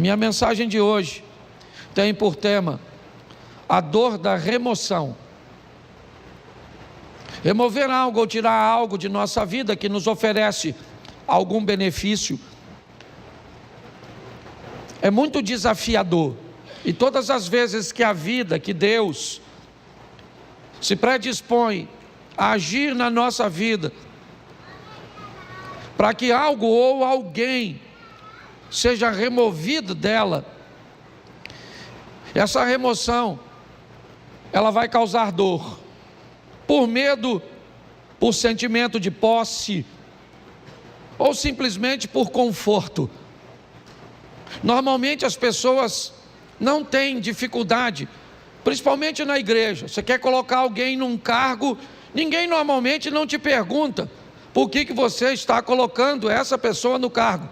minha mensagem de hoje tem por tema a dor da remoção. Remover algo ou tirar algo de nossa vida que nos oferece algum benefício é muito desafiador. E todas as vezes que a vida, que Deus se predispõe a agir na nossa vida, para que algo ou alguém seja removido dela, essa remoção, ela vai causar dor, por medo, por sentimento de posse, ou simplesmente por conforto. Normalmente as pessoas não têm dificuldade, principalmente na igreja. Você quer colocar alguém num cargo, ninguém normalmente não te pergunta por que você está colocando essa pessoa no cargo.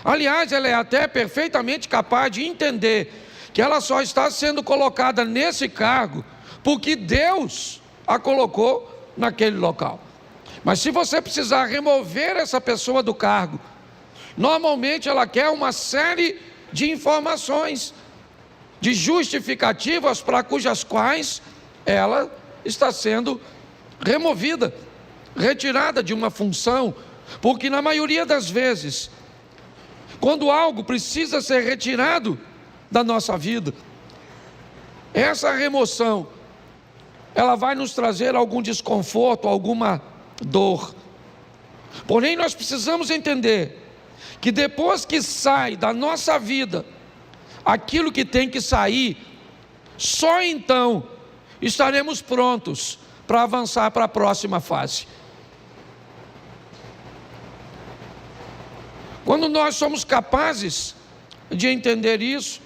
Aliás, ela é até perfeitamente capaz de entender que ela só está sendo colocada nesse cargo porque Deus a colocou naquele local. Mas se você precisar remover essa pessoa do cargo, normalmente ela quer uma série de informações, de justificativas para cujas quais ela está sendo removida, retirada de uma função, porque na maioria das vezes, quando algo precisa ser retirado da nossa vida, essa remoção, ela vai nos trazer algum desconforto, alguma dor. Porém, nós precisamos entender que depois que sai da nossa vida aquilo que tem que sair, só então estaremos prontos para avançar para a próxima fase. Quando nós somos capazes de entender isso,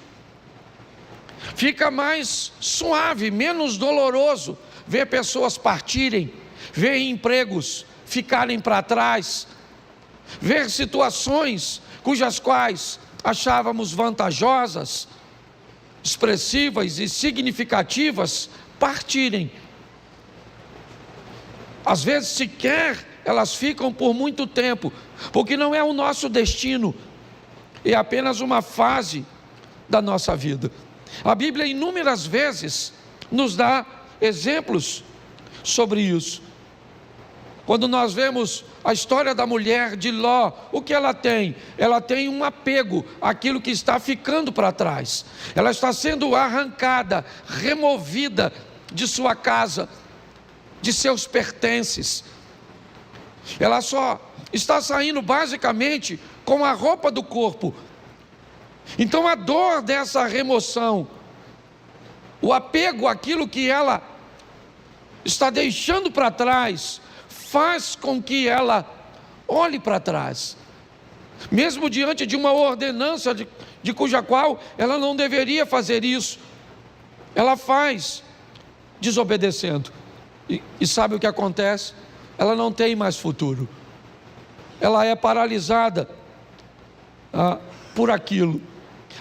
fica mais suave, menos doloroso ver pessoas partirem, ver empregos ficarem para trás, ver situações cujas quais achávamos vantajosas, expressivas e significativas partirem. Às vezes sequer elas ficam por muito tempo, porque não é o nosso destino, é apenas uma fase da nossa vida. A Bíblia inúmeras vezes nos dá exemplos sobre isso. Quando nós vemos a história da mulher de Ló, o que ela tem? Ela tem um apego àquilo que está ficando para trás. Ela está sendo arrancada, removida de sua casa, de seus pertences. Ela só está saindo basicamente com a roupa do corpo. Então a dor dessa remoção, o apego àquilo que ela está deixando para trás, faz com que ela olhe para trás, mesmo diante de uma ordenança de cuja qual ela não deveria fazer isso, ela faz desobedecendo, e sabe o que acontece? Ela não tem mais futuro, ela é paralisada por aquilo.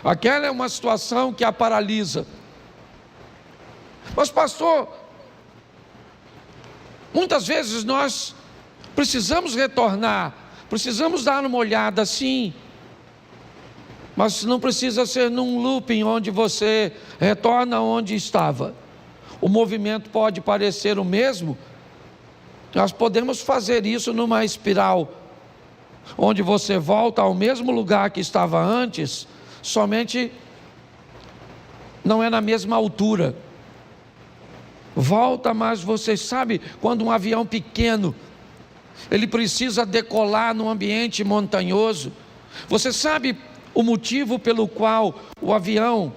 Aquela é uma situação que a paralisa. Mas pastor, muitas vezes nós precisamos retornar, precisamos dar uma olhada, sim, mas não precisa ser num looping onde você retorna onde estava. O movimento pode parecer o mesmo, nós podemos fazer isso numa espiral, onde você volta ao mesmo lugar que estava antes, somente não é na mesma altura. Volta, mas você sabe, quando um avião pequeno, ele precisa decolar num ambiente montanhoso, você sabe o motivo pelo qual o avião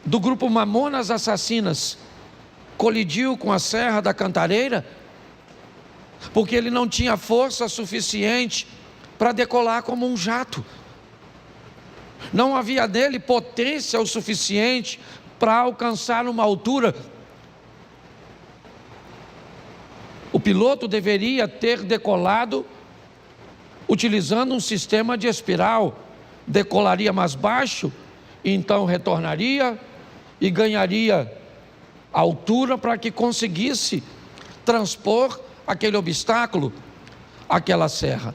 do grupo Mamonas Assassinas colidiu com a Serra da Cantareira? Porque ele não tinha força suficiente para decolar como um jato. Não havia nele potência o suficiente para alcançar uma altura. O piloto deveria ter decolado utilizando um sistema de espiral. Decolaria mais baixo, então retornaria e ganharia altura para que conseguisse transpor aquele obstáculo, aquela serra.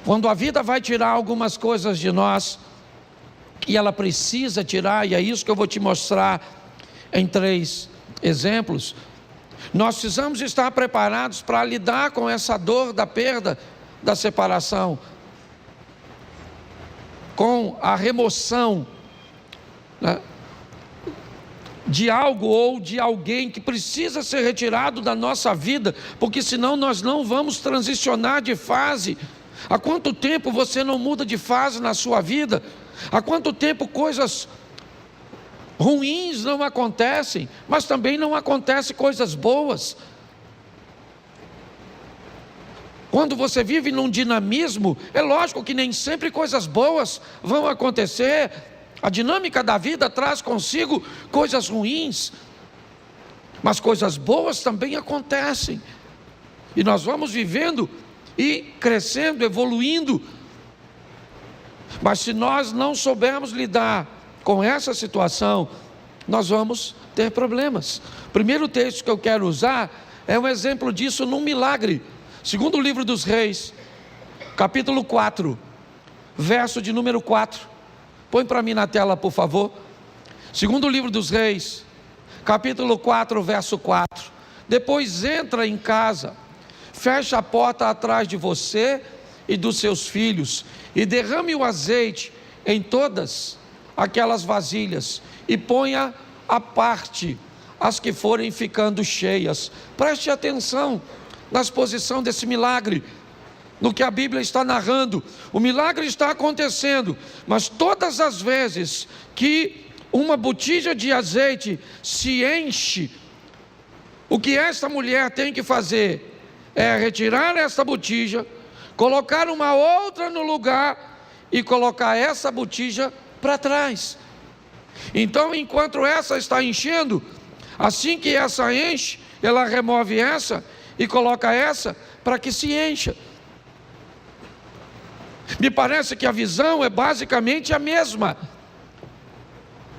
Quando a vida vai tirar algumas coisas de nós, que ela precisa tirar, e é isso que eu vou te mostrar em 3 exemplos, nós precisamos estar preparados para lidar com essa dor da perda, da separação, com a remoção, né, de algo ou de alguém que precisa ser retirado da nossa vida, porque senão nós não vamos transicionar de fase. Há quanto tempo você não muda de fase na sua vida? Há quanto tempo coisas ruins não acontecem, mas também não acontecem coisas boas? Quando você vive num dinamismo, é lógico que nem sempre coisas boas vão acontecer. A dinâmica da vida traz consigo coisas ruins, mas coisas boas também acontecem. E nós vamos vivendo e crescendo, evoluindo. Mas se nós não soubermos lidar com essa situação, nós vamos ter problemas. O primeiro texto que eu quero usar é um exemplo disso num milagre. Segundo o livro dos Reis, capítulo 4, verso de número 4. Põe para mim na tela, por favor. Segundo o livro dos Reis, capítulo 4, verso 4. Depois entra em casa, fecha a porta atrás de você e dos seus filhos, e derrame o azeite em todas aquelas vasilhas, e ponha à parte as que forem ficando cheias. Preste atenção na exposição desse milagre, no que a Bíblia está narrando. O milagre está acontecendo, mas todas as vezes que uma botija de azeite se enche, o que esta mulher tem que fazer é retirar essa botija, colocar uma outra no lugar e colocar essa botija para trás. Então, enquanto essa está enchendo, assim que essa enche, ela remove essa e coloca essa para que se encha. Me parece que a visão é basicamente a mesma.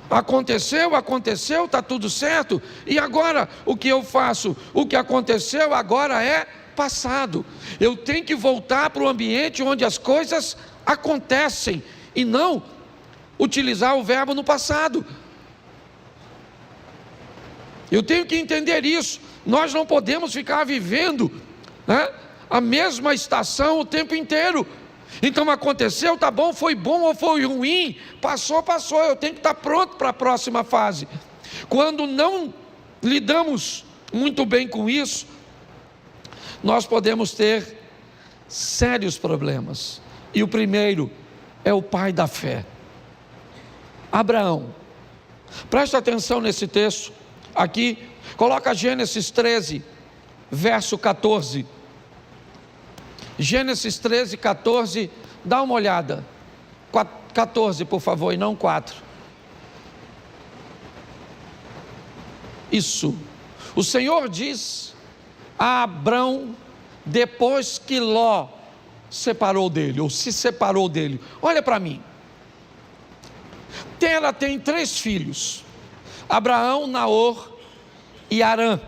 Aconteceu, está tudo certo, e agora o que eu faço? O que aconteceu agora é passado. Eu tenho que voltar para o ambiente onde as coisas acontecem, e não utilizar o verbo no passado. Eu tenho que entender isso. Nós não podemos ficar vivendo, né, a mesma estação o tempo inteiro. Então aconteceu, tá bom, foi bom ou foi ruim, passou, eu tenho que estar pronto para a próxima fase. Quando não lidamos muito bem com isso, nós podemos ter sérios problemas. E o primeiro é o pai da fé, Abraão. Presta atenção nesse texto aqui, coloca Gênesis 13, verso 14. Gênesis 13, 14, dá uma olhada. 14, por favor, e não 4. Isso. O Senhor diz a Abrão, depois que Ló separou dele, ou se separou dele: olha para mim. Tera tem 3 filhos: Abraão, Naor e Harã.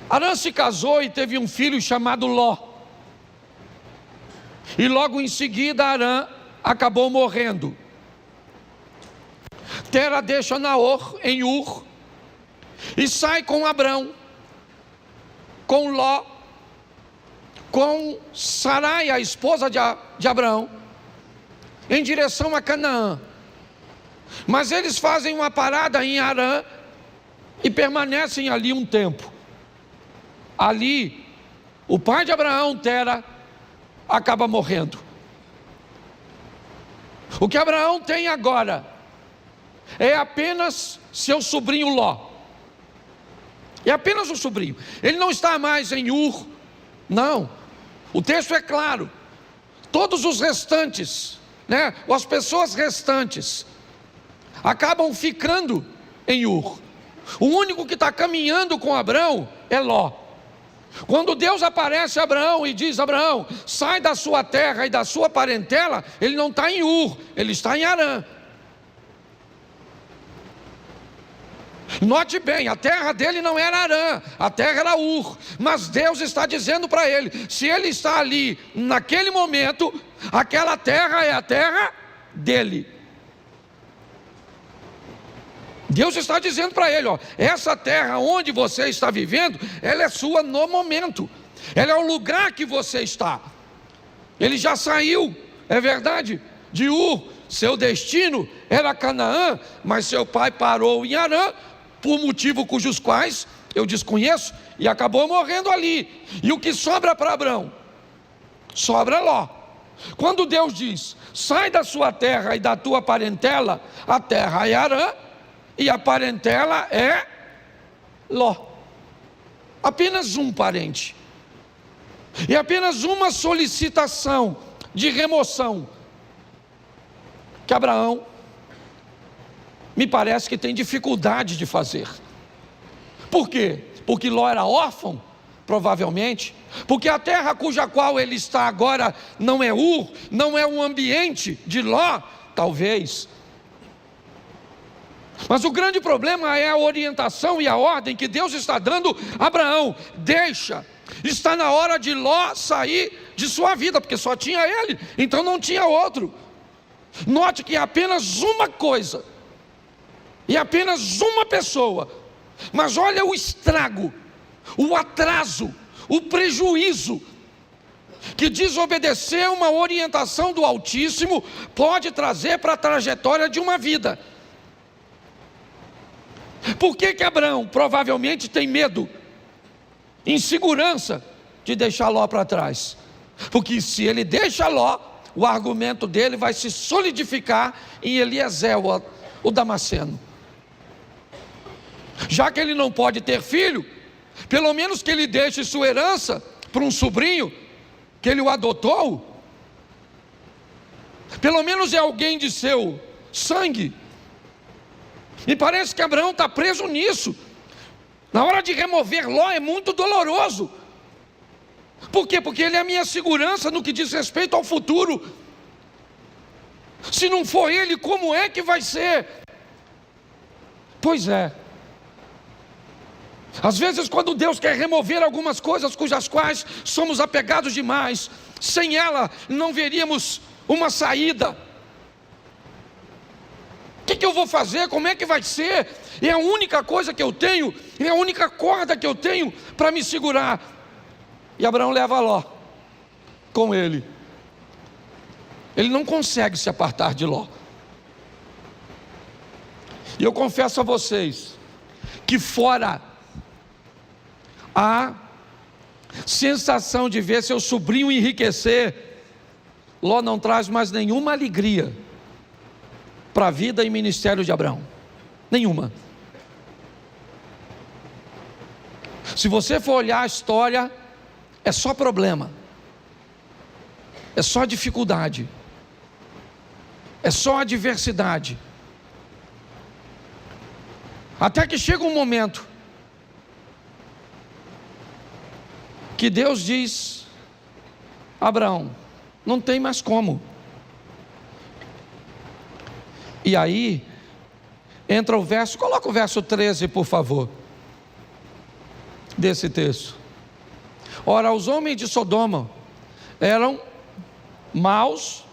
Harã se casou e teve um filho chamado Ló. E logo em seguida Harã acabou morrendo. Tera deixa Naor em Ur e sai com Abrão, com Ló, com Sarai, a esposa de Abrão, em direção a Canaã. Mas eles fazem uma parada em Harã e permanecem ali um tempo. Ali, o pai de Abraão, Tera, acaba morrendo. O que Abraão tem agora é apenas seu sobrinho Ló. É apenas um sobrinho. Ele não está mais em Ur, não. O texto é claro. Todos os restantes, né, as pessoas restantes, acabam ficando em Ur. O único que está caminhando com Abraão é Ló. Quando Deus aparece a Abraão e diz: Abraão, sai da sua terra e da sua parentela, ele não está em Ur, ele está em Harã. Note bem, a terra dele não era Harã, a terra era Ur, mas Deus está dizendo para ele, se ele está ali, naquele momento, aquela terra é a terra dele. Deus está dizendo para ele, ó, essa terra onde você está vivendo, ela é sua no momento, ela é o lugar que você está. Ele já saiu, é verdade, de Ur, seu destino era Canaã, mas seu pai parou em Harã, por motivo cujos quais eu desconheço, e acabou morrendo ali. E o que sobra para Abrão? Sobra Ló. Quando Deus diz, sai da sua terra e da tua parentela, a terra é Harã, e a parentela é Ló. Apenas um parente. E apenas uma solicitação de remoção que Abraão me parece que tem dificuldade de fazer. Por quê? Porque Ló era órfão, provavelmente. Porque a terra cuja qual ele está agora não é Ur, não é um ambiente de Ló, talvez. Mas o grande problema é a orientação e a ordem que Deus está dando a Abraão. Deixa, está na hora de Ló sair de sua vida, porque só tinha ele, então não tinha outro. Note que é apenas uma coisa, e apenas uma pessoa, mas olha o estrago, o atraso, o prejuízo que desobedecer uma orientação do Altíssimo pode trazer para a trajetória de uma vida. Por que Abraão provavelmente tem medo, insegurança de deixar Ló para trás? Porque se ele deixa Ló, o argumento dele vai se solidificar em Eliezer, o Damasceno. Já que ele não pode ter filho, pelo menos que ele deixe sua herança para um sobrinho, que ele o adotou. Pelo menos é alguém de seu sangue. E parece que Abraão está preso nisso. Na hora de remover Ló é muito doloroso. Por quê? Porque ele é a minha segurança no que diz respeito ao futuro. Se não for ele, como é que vai ser? Pois é. Às vezes quando Deus quer remover algumas coisas cujas quais somos apegados demais, sem ela não veríamos uma saída. O que eu vou fazer? Como é que vai ser? É a única coisa que eu tenho, é a única corda que eu tenho para me segurar. E Abraão leva Ló com ele. Ele não consegue se apartar de Ló. E eu confesso a vocês que fora a sensação de ver seu sobrinho enriquecer, Ló não traz mais nenhuma alegria para a vida e ministério de Abraão. Nenhuma. Se você for olhar a história, é só problema, é só dificuldade, é só adversidade. Até que chega um momento que Deus diz: Abraão, não tem mais como. E aí entra o verso, coloca o verso 13 por favor, desse texto. Ora, os homens de Sodoma eram maus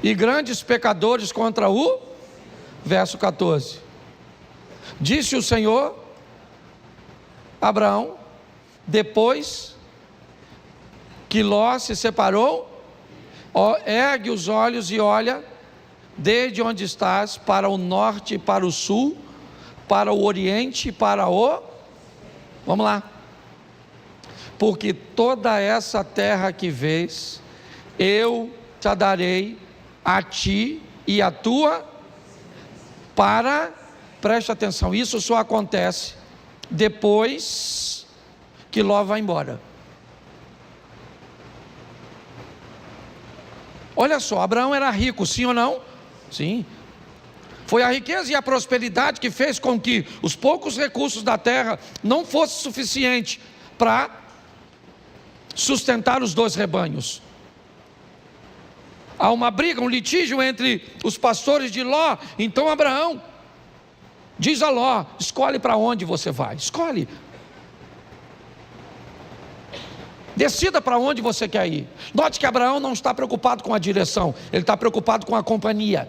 e grandes pecadores contra o, verso 14, disse o Senhor a Abraão, depois que Ló se separou, ergue os olhos e olha desde onde estás para o norte e para o sul, para o oriente e para o, vamos lá, porque toda essa terra que vês, eu te darei a ti e a tua, preste atenção, isso só acontece depois que Ló vai embora. Olha só, Abraão era rico, sim ou não? Sim. Foi a riqueza e a prosperidade que fez com que os poucos recursos da terra não fossem suficientes para sustentar os dois rebanhos. Há uma briga, um litígio entre os pastores de Ló. Então Abraão Diz a Ló: escolhe para onde você vai, escolhe. Decida para onde você quer ir. Note que Abraão não está preocupado com a direção, ele está preocupado com a companhia.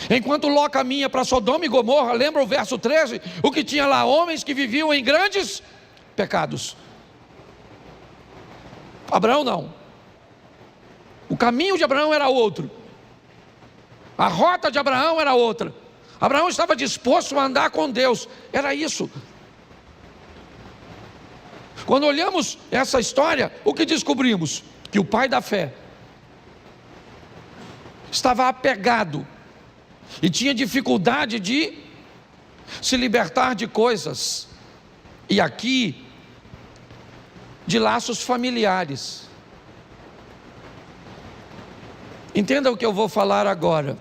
Enquanto Ló caminha para Sodoma e Gomorra, lembra o verso 13? O que tinha lá? Homens que viviam em grandes pecados. Abraão não. O caminho de Abraão era outro. A rota de Abraão era outra. Abraão estava disposto a andar com Deus. Era isso. Quando olhamos essa história, o que descobrimos? Que o pai da fé estava apegado e tinha dificuldade de se libertar de coisas, e aqui, de laços familiares. Entenda o que eu vou falar agora.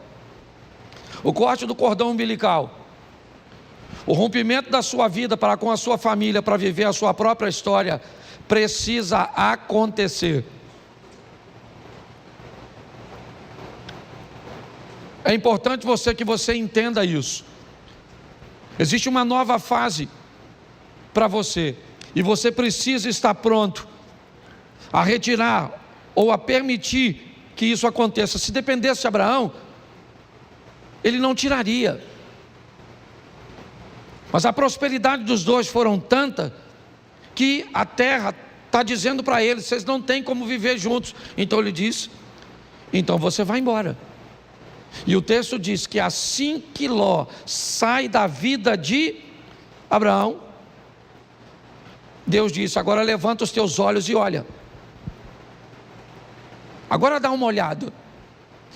O corte do cordão umbilical, o rompimento da sua vida para com a sua família, para viver a sua própria história, precisa acontecer. É importante que você entenda isso. Existe uma nova fase para você, e você precisa estar pronto a retirar ou a permitir que isso aconteça. Se dependesse de Abraão, ele não tiraria. Mas a prosperidade dos dois foram tanta que a terra está dizendo para eles: vocês não têm como viver juntos. Então ele diz: então você vai embora. E o texto diz que assim que Ló sai da vida de Abraão, Deus disse: agora levanta os teus olhos e olha. Agora dá uma olhada.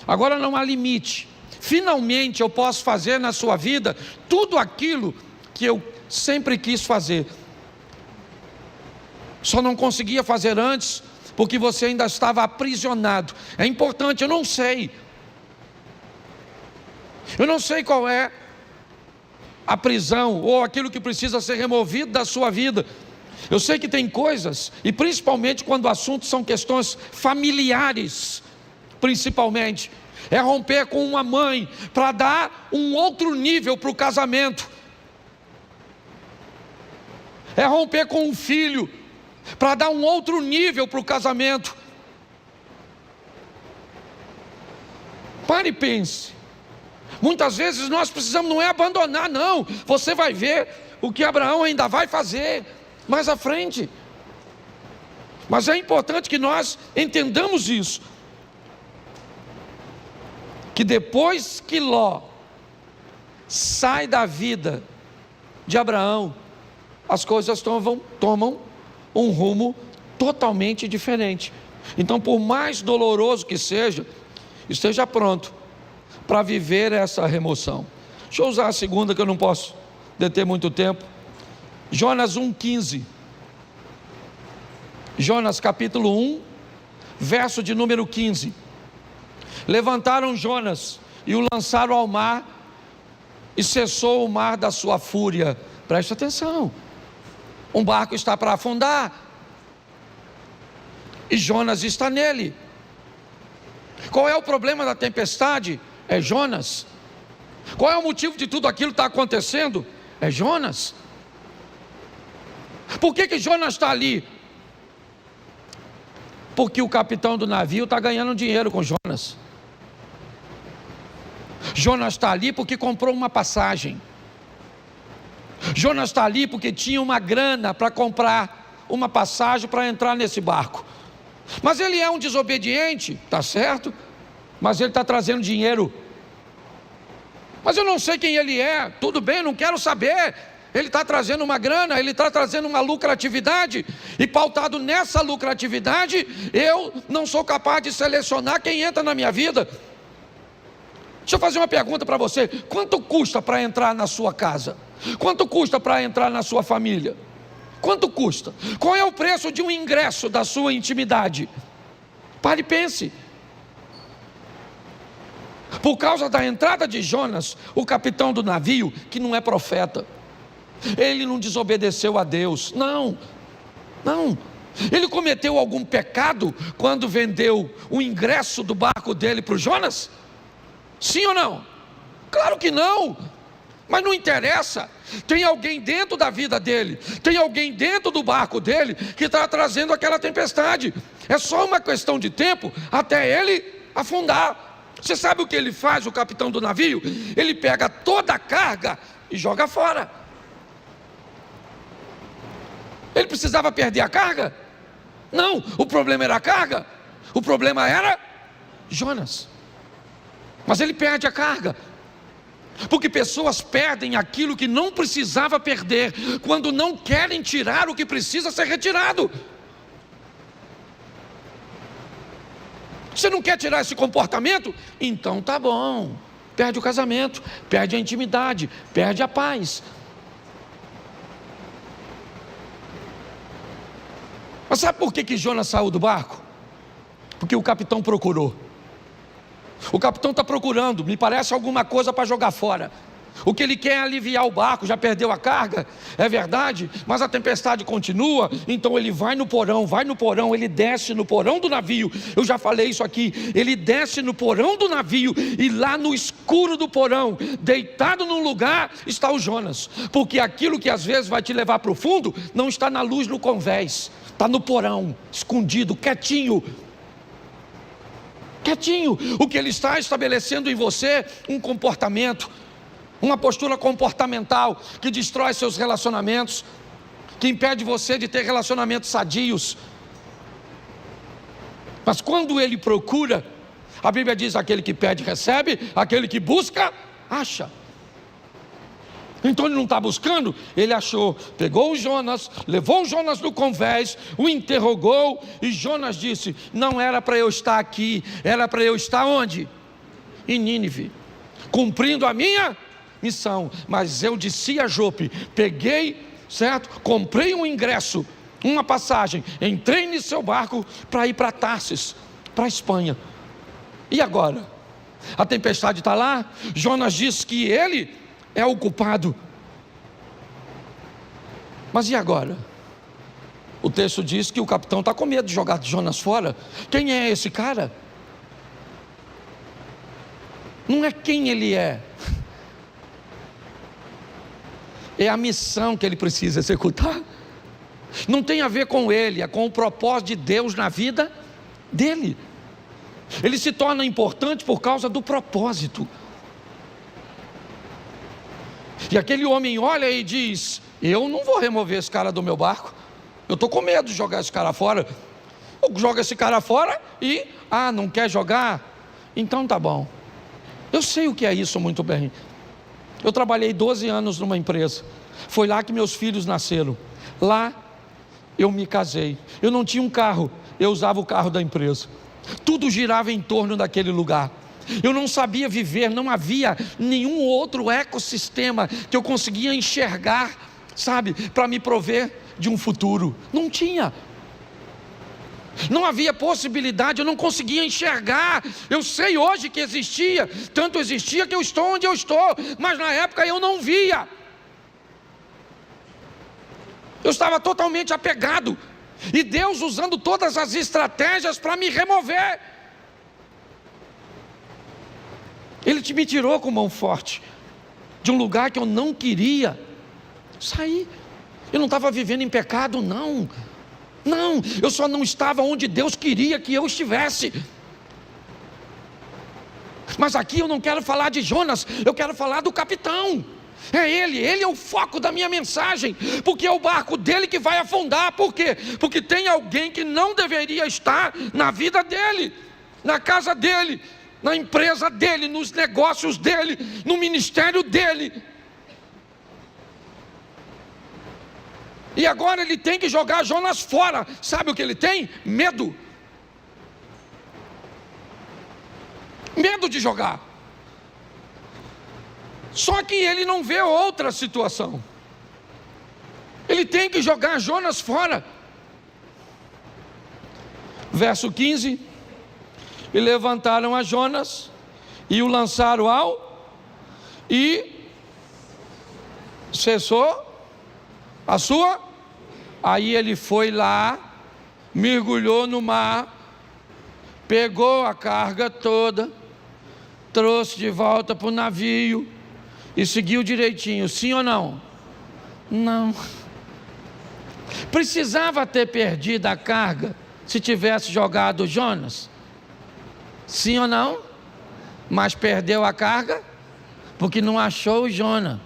Agora não há limite. Finalmente eu posso fazer na sua vida tudo aquilo que eu sempre quis fazer. Só não conseguia fazer antes porque você ainda estava aprisionado. É importante, eu não sei qual é a prisão ou aquilo que precisa ser removido da sua vida. Eu sei que tem coisas, e principalmente quando o assunto são questões familiares, principalmente, é romper com uma mãe para dar um outro nível para o casamento. É romper com um filho para dar um outro nível para o casamento. Pare e pense. Muitas vezes nós precisamos, não é abandonar, não. Você vai ver o que Abraão ainda vai fazer mais à frente. Mas é importante que nós entendamos isso, que depois que Ló sai da vida de Abraão, as coisas tomam um rumo totalmente diferente. Então, por mais doloroso que seja, esteja pronto para viver essa remoção. Deixa eu usar a segunda, que eu não posso deter muito tempo. Jonas 1,15. Jonas capítulo 1, verso de número 15. Levantaram Jonas e o lançaram ao mar, e cessou o mar da sua fúria. Preste atenção. Um barco está para afundar, e Jonas está nele. Qual é o problema da tempestade? É Jonas. Qual é o motivo de tudo aquilo que está acontecendo? É Jonas. Por que Jonas está ali? Porque o capitão do navio está ganhando dinheiro com Jonas. Jonas está ali porque comprou uma passagem. Jonas está ali porque tinha uma grana para comprar uma passagem para entrar nesse barco. Mas ele é um desobediente, está certo? Mas ele está trazendo dinheiro. Mas eu não sei quem ele é. Tudo bem, não quero saber. Ele está trazendo uma grana, ele está trazendo uma lucratividade, e pautado nessa lucratividade, eu não sou capaz de selecionar quem entra na minha vida. Deixa eu fazer uma pergunta para você: quanto custa para entrar na sua casa? Quanto custa para entrar na sua família? Quanto custa? Qual é o preço de um ingresso da sua intimidade? Pare e pense. Por causa da entrada de Jonas, o capitão do navio, que não é profeta, ele não desobedeceu a Deus, não. Ele cometeu algum pecado quando vendeu o ingresso do barco dele para o Jonas? Sim ou não? Claro que não. Mas não interessa, tem alguém dentro da vida dele, tem alguém dentro do barco dele que está trazendo aquela tempestade. É só uma questão de tempo até ele afundar. Você sabe o que ele faz, o capitão do navio? Ele pega toda a carga e joga fora. Ele precisava perder a carga? Não, o problema era a carga, o problema era Jonas. Mas ele perde a carga, porque pessoas perdem aquilo que não precisava perder, quando não querem tirar o que precisa ser retirado. Você não quer tirar esse comportamento? Então tá bom, perde o casamento, perde a intimidade, perde a paz. Mas sabe por que Jonas saiu do barco? Porque o capitão procurou. O capitão está procurando, me parece alguma coisa para jogar fora. O que ele quer é aliviar o barco, já perdeu a carga, é verdade, mas a tempestade continua, então ele vai no porão, ele desce no porão do navio. Eu já falei isso aqui, ele desce no porão do navio, e lá no escuro do porão, deitado num lugar, está o Jonas. Porque aquilo que às vezes vai te levar para o fundo, não está na luz no convés, está no porão, escondido, quietinho. O que ele está estabelecendo em você, um comportamento, uma postura comportamental que destrói seus relacionamentos, que impede você de ter relacionamentos sadios. Mas quando ele procura, a Bíblia diz: aquele que pede recebe, aquele que busca acha. Então ele não está buscando, ele achou, pegou o Jonas, levou o Jonas no convés, o interrogou, e Jonas disse: não era para eu estar aqui, era para eu estar onde? Em Nínive, cumprindo a minha missão. Mas eu desci a Jope, peguei, certo? Comprei um ingresso, uma passagem, entrei no seu barco para ir para Tarsis, para a Espanha. E agora? A tempestade está lá, Jonas diz que ele é o culpado. Mas e agora? O texto diz que o capitão está com medo de jogar Jonas fora. Quem é esse cara? Não é quem ele é a missão que ele precisa executar. Não tem a ver com ele, é com o propósito de Deus na vida dele. Ele se torna importante por causa do propósito. E aquele homem olha e diz: eu não vou remover esse cara do meu barco, eu estou com medo de jogar esse cara fora. Eu jogo esse cara fora e, não quer jogar? Então tá bom. Eu sei o que é isso muito bem. Eu trabalhei 12 anos numa empresa, foi lá que meus filhos nasceram, lá eu me casei. Eu não tinha um carro, eu usava o carro da empresa. Tudo girava em torno daquele lugar. Eu não sabia viver, não havia nenhum outro ecossistema que eu conseguia enxergar, sabe, para me prover de um futuro. Não tinha. Não havia possibilidade, eu não conseguia enxergar. Eu sei hoje que existia, tanto existia que eu estou onde eu estou, mas na época eu não via. Eu estava totalmente apegado, e Deus usando todas as estratégias para me remover. Ele me tirou com mão forte de um lugar que eu não queria sair. Eu não estava vivendo em pecado, não, eu só não estava onde Deus queria que eu estivesse. Mas aqui eu não quero falar de Jonas, eu quero falar do capitão. É ele é o foco da minha mensagem, porque é o barco dele que vai afundar. Por quê? Porque tem alguém que não deveria estar na vida dele, na casa dele, na empresa dele, nos negócios dele, no ministério dele. E agora ele tem que jogar Jonas fora. Sabe o que ele tem? Medo. Medo de jogar. Só que ele não vê outra situação. Ele tem que jogar Jonas fora. Verso 15: e levantaram a Jonas e o lançaram e cessou a sua. Aí ele foi lá, mergulhou no mar, pegou a carga toda, trouxe de volta para o navio e seguiu direitinho, sim ou não? Não. Precisava ter perdido a carga se tivesse jogado Jonas? Sim ou não? Mas perdeu a carga porque não achou o Jonas.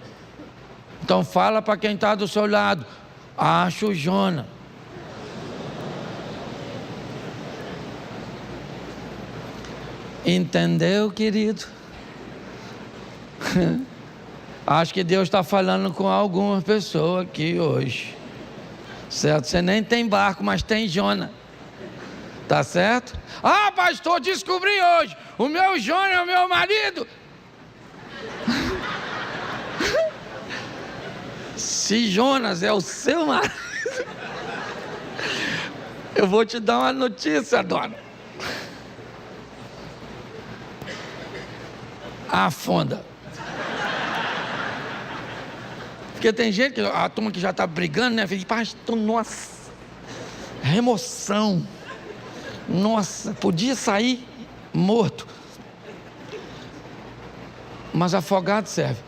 Então fala para quem está do seu lado: acha o Jonas. Entendeu, querido? Acho que Deus está falando com alguma pessoa aqui hoje, certo? Você nem tem barco, mas tem Jonas, tá certo? Ah, pastor, descobri hoje, o meu Jonas é o meu marido. Se Jonas é o seu marido, eu vou te dar uma notícia, dona. Afunda. Porque tem gente, que a turma que já está brigando, né? Fala, pastor, nossa, remoção. Nossa, podia sair morto. Mas afogado serve.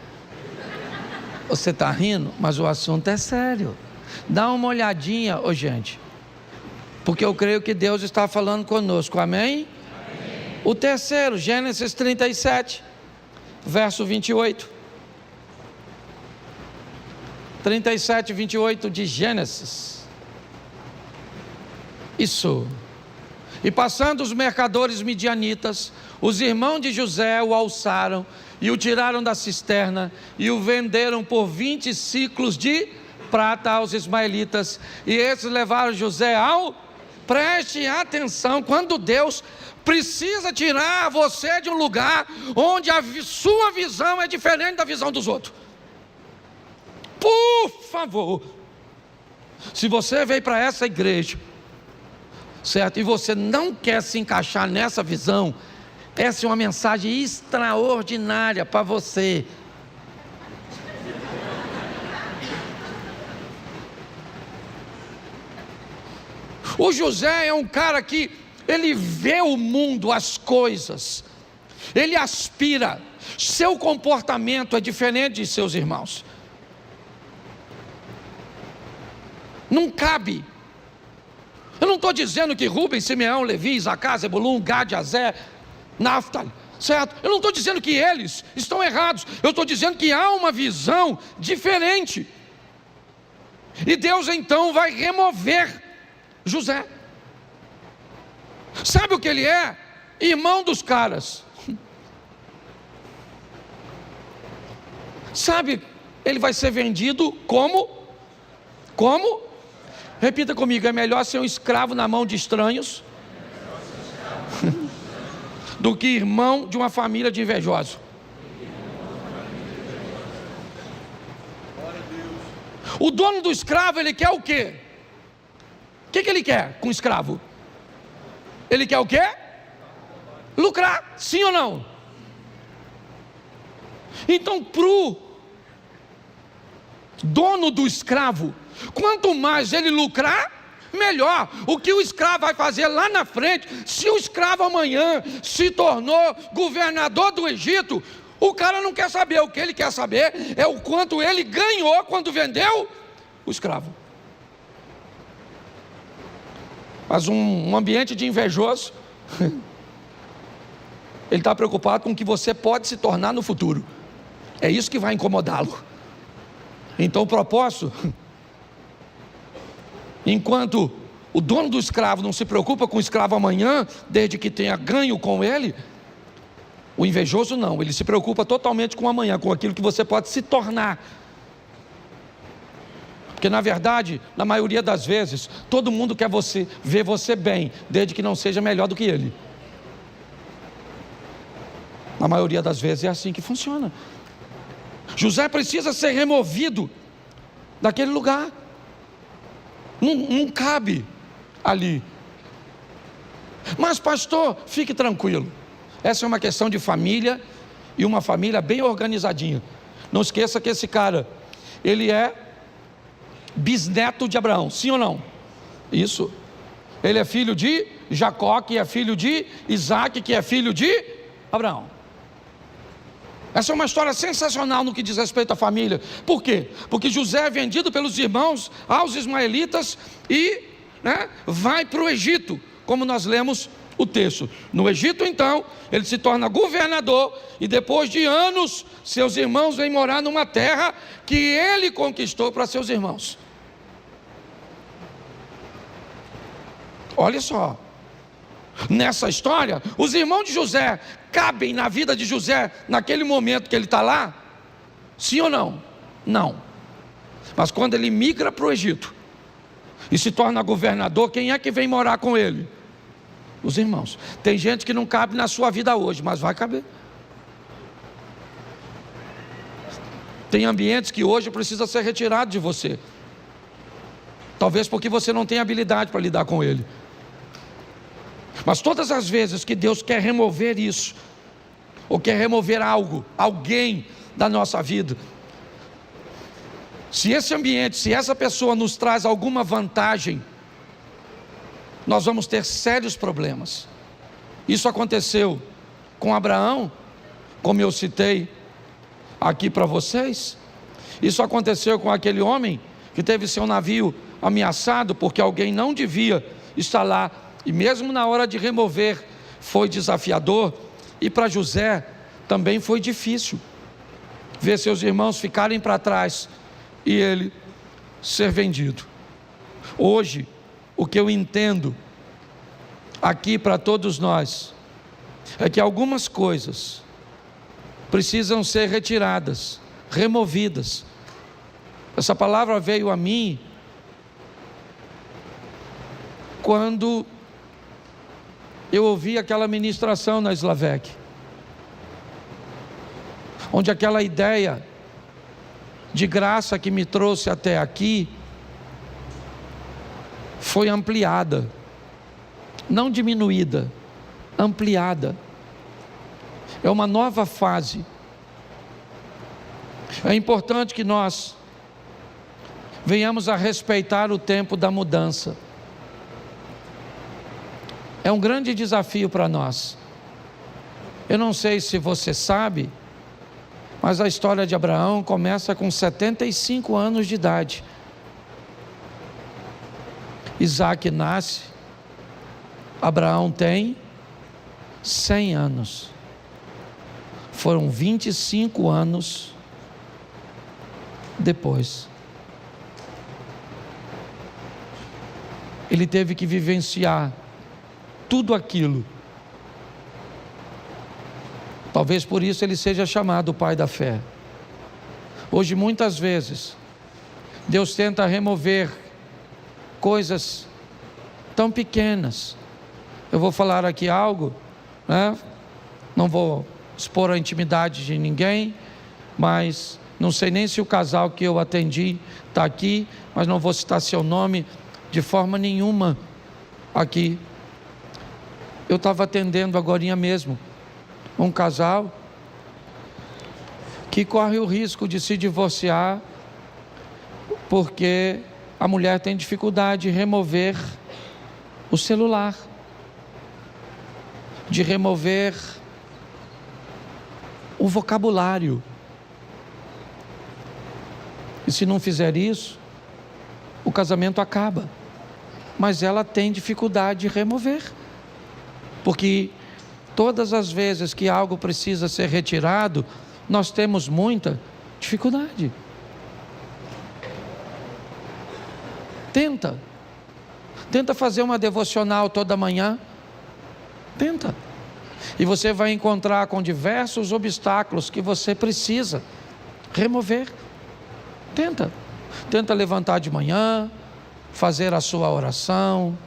Você está rindo, mas o assunto é sério. Dá uma olhadinha, gente. Porque eu creio que Deus está falando conosco, amém? Amém. O terceiro, Gênesis 37, verso 28. 37, 28 de Gênesis. Isso. E passando os mercadores midianitas, os irmãos de José o alçaram e o tiraram da cisterna e o venderam por 20 ciclos de prata aos ismaelitas. E esses levaram José ao... Preste atenção, quando Deus precisa tirar você de um lugar onde a sua visão é diferente da visão dos outros. Por favor, se você veio para essa igreja, certo, e você não quer se encaixar nessa visão, essa é uma mensagem extraordinária para você. O José é um cara que ele vê o mundo, as coisas, ele aspira, seu comportamento é diferente de seus irmãos. Não cabe. Eu não estou dizendo que Rubem, Simeão, Levi, Isacar, Zebulun, Gad, Azer, Naftali, certo? Eu não estou dizendo que eles estão errados. Eu estou dizendo que há uma visão diferente. E Deus então vai remover José. Sabe o que ele é? Irmão dos caras. Sabe, ele vai ser vendido como? Repita comigo, é melhor ser um escravo na mão de estranhos do que irmão de uma família de invejosos. O dono do escravo, ele quer o quê? O que ele quer com o escravo? Ele quer o quê? Lucrar, sim ou não? Então, para o dono do escravo, quanto mais ele lucrar, melhor. O que o escravo vai fazer lá na frente, se o escravo amanhã se tornou governador do Egito, o cara não quer saber. O que ele quer saber é o quanto ele ganhou quando vendeu o escravo. Mas um ambiente de invejoso, ele está preocupado com o que você pode se tornar no futuro. É isso que vai incomodá-lo. Então o propósito, enquanto o dono do escravo não se preocupa com o escravo amanhã, desde que tenha ganho com ele, o invejoso não, ele se preocupa totalmente com amanhã, com aquilo que você pode se tornar. Porque na verdade, na maioria das vezes, todo mundo quer ver você bem, desde que não seja melhor do que ele. Na maioria das vezes é assim que funciona. José precisa ser removido daquele lugar. Não cabe ali. Mas pastor, fique tranquilo. Essa é uma questão de família, e uma família bem organizadinha. Não esqueça que esse cara, ele é bisneto de Abraão, sim ou não? Isso. Ele é filho de Jacó, que é filho de Isaac, que é filho de Abraão. Essa é uma história sensacional no que diz respeito à família. Por quê? Porque José é vendido pelos irmãos aos ismaelitas e vai para o Egito, como nós lemos o texto. No Egito, então, ele se torna governador e depois de anos, seus irmãos vêm morar numa terra que ele conquistou para seus irmãos. Olha só, nessa história, os irmãos de José cabem na vida de José naquele momento que ele está lá? Sim ou não? Não. Mas quando ele migra para o Egito e se torna governador, quem é que vem morar com ele? Os irmãos. Tem gente que não cabe na sua vida hoje, mas vai caber. Tem ambientes que hoje precisa ser retirado de você. Talvez porque você não tem habilidade para lidar com ele. Mas todas as vezes que Deus quer remover isso, ou quer remover algo, alguém da nossa vida, se esse ambiente, se essa pessoa nos traz alguma vantagem, nós vamos ter sérios problemas. Isso aconteceu com Abraão, como eu citei aqui para vocês. Isso aconteceu com aquele homem que teve seu navio ameaçado porque alguém não devia estar lá, e mesmo na hora de remover foi desafiador. E para José também foi difícil ver seus irmãos ficarem para trás e ele ser vendido. Hoje, o que eu entendo aqui para todos nós é que algumas coisas precisam ser retiradas, removidas. Essa palavra veio a mim quando eu ouvi aquela ministração na Slavec, onde aquela ideia de graça que me trouxe até aqui foi ampliada, não diminuída, ampliada. É uma nova fase. É importante que nós venhamos a respeitar o tempo da mudança. É um grande desafio para nós. Eu não sei se você sabe, mas a história de Abraão começa com 75 anos de idade. Isaac nasce, Abraão tem 100 anos. Foram 25 anos depois. Ele teve que vivenciar tudo aquilo. Talvez por isso ele seja chamado o pai da fé. Hoje, muitas vezes, Deus tenta remover coisas tão pequenas. Eu vou falar aqui algo, não vou expor a intimidade de ninguém, mas não sei nem se o casal que eu atendi está aqui, mas não vou citar seu nome de forma nenhuma aqui. Eu estava atendendo agorinha mesmo um casal que corre o risco de se divorciar porque a mulher tem dificuldade de remover o celular, de remover o vocabulário. E se não fizer isso, o casamento acaba. Mas ela tem dificuldade de remover, porque todas as vezes que algo precisa ser retirado, nós temos muita dificuldade. Tenta fazer uma devocional toda manhã. Tenta. E você vai encontrar com diversos obstáculos que você precisa remover. Tenta levantar de manhã, fazer a sua oração,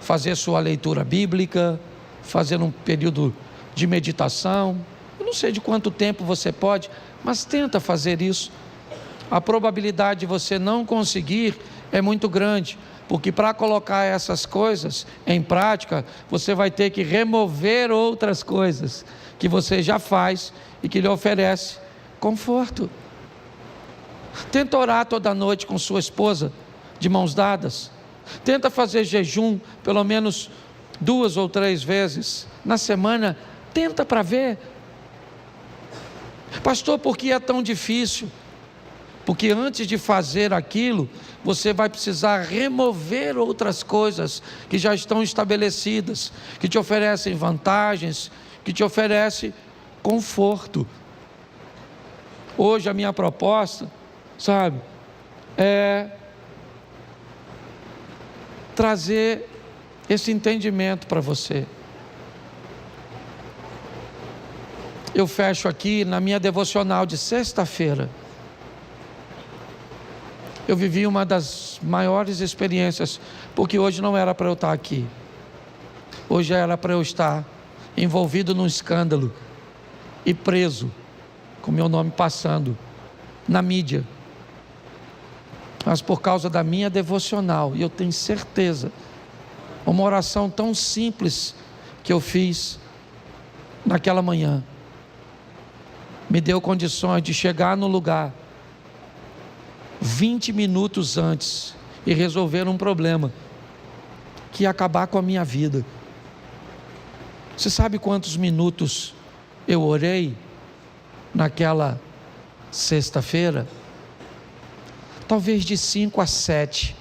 fazer sua leitura bíblica, fazer um período de meditação. Eu não sei de quanto tempo você pode, mas tenta fazer isso. A probabilidade de você não conseguir é muito grande, porque para colocar essas coisas em prática, você vai ter que remover outras coisas que você já faz e que lhe oferece conforto. Tenta orar toda noite com sua esposa, de mãos dadas. Tenta fazer jejum pelo menos 2 ou 3 vezes na semana. Tenta para ver. Pastor, por que é tão difícil? Porque antes de fazer aquilo, você vai precisar remover outras coisas que já estão estabelecidas, que te oferecem vantagens, que te oferecem conforto. Hoje a minha proposta, sabe, é trazer esse entendimento para você. Eu fecho aqui na minha devocional de sexta-feira. Eu vivi uma das maiores experiências, porque hoje não era para eu estar aqui. Hoje era para eu estar envolvido num escândalo e preso, com meu nome passando na mídia. Mas por causa da minha devocional, e eu tenho certeza, uma oração tão simples que eu fiz naquela manhã, me deu condições de chegar no lugar 20 minutos antes e resolver um problema que ia acabar com a minha vida. Você sabe quantos minutos eu orei naquela sexta-feira? Talvez de 5 a 7.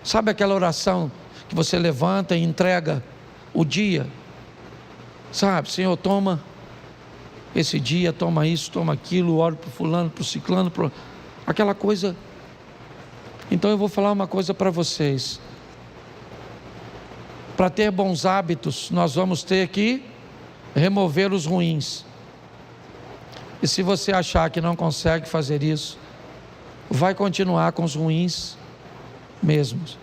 Sabe aquela oração que você levanta e entrega o dia? Sabe, Senhor, toma esse dia, toma isso, toma aquilo, oro para o fulano, para o ciclano, aquela coisa. Então eu vou falar uma coisa para vocês. Para ter bons hábitos, nós vamos ter que remover os ruins. E se você achar que não consegue fazer isso, vai continuar com os ruins mesmos.